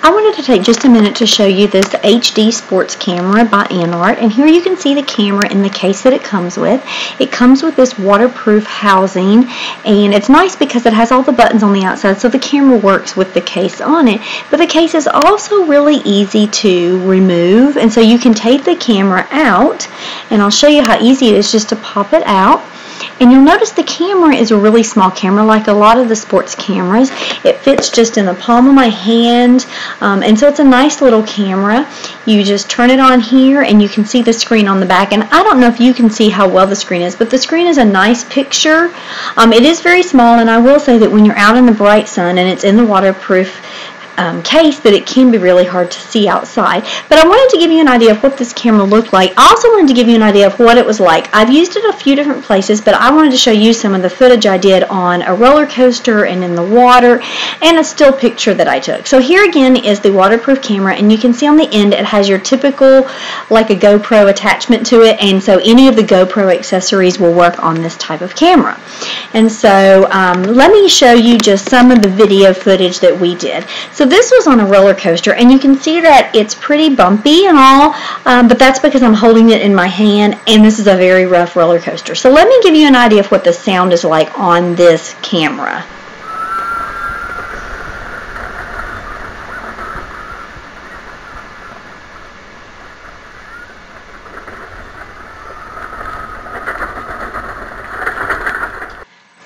I wanted to take just a minute to show you this HD sports camera by Anart, and here you can see the camera in the case that it comes with. It comes with this waterproof housing, and it's nice because it has all the buttons on the outside, so the camera works with the case on it. But the case is also really easy to remove, and so you can take the camera out, and I'll show you how easy it is just to pop it out. And you'll notice the camera is a really small camera, like a lot of the sports cameras. It fits just in the palm of my hand, and so it's a nice little camera. You just turn it on here, and you can see the screen on the back. And I don't know if you can see how well the screen is, but the screen is a nice picture. It is very small, and I will say that when you're out in the bright sun and it's in the waterproof case, that it can be really hard to see outside. But I wanted to give you an idea of what this camera looked like. I also wanted to give you an idea of what it was like. I've used it a few different places, but I wanted to show you some of the footage I did on a roller coaster and in the water, and a still picture that I took. So here again is the waterproof camera, and you can see on the end it has your typical, like a GoPro attachment to it, and so any of the GoPro accessories will work on this type of camera. And so let me show you just some of the video footage that we did. So this was on a roller coaster, and you can see that it's pretty bumpy and all, but that's because I'm holding it in my hand, and this is a very rough roller coaster. So let me give you an idea of what the sound is like on this camera.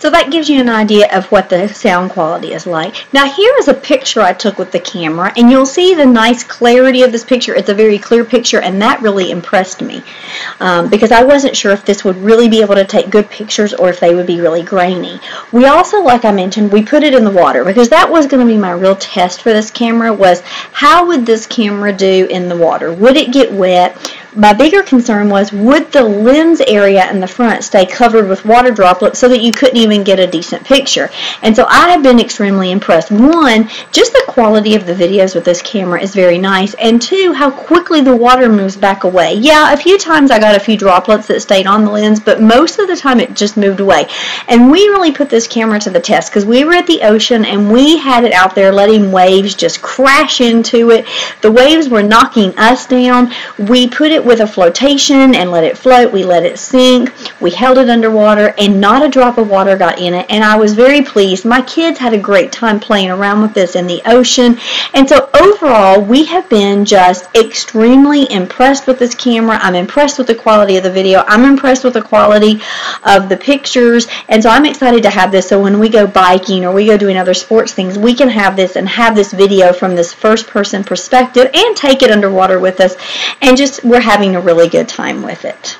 So that gives you an idea of what the sound quality is like. Now here is a picture I took with the camera, and you'll see the nice clarity of this picture. It's a very clear picture, and that really impressed me because I wasn't sure if this would really be able to take good pictures or if they would be really grainy. We also, like I mentioned, we put it in the water because that was going to be my real test for this camera, was how would this camera do in the water? Would it get wet? My bigger concern was, would the lens area in the front stay covered with water droplets so that you couldn't even get a decent picture? And so I have been extremely impressed. One, just the quality of the videos with this camera is very nice, and two, how quickly the water moves back away. Yeah, a few times I got a few droplets that stayed on the lens, but most of the time it just moved away. And we really put this camera to the test because we were at the ocean and we had it out there letting waves just crash into it. The waves were knocking us down. We put it with a flotation and let it float. We let it sink. We held it underwater, and not a drop of water got in it, and I was very pleased. My kids had a great time playing around with this in the ocean, and so overall we have been just extremely impressed with this camera. I'm impressed with the quality of the video. I'm impressed with the quality of the pictures, and so I'm excited to have this so when we go biking or we go doing other sports things, we can have this and have this video from this first-person perspective and take it underwater with us, and just we're having a really good time with it.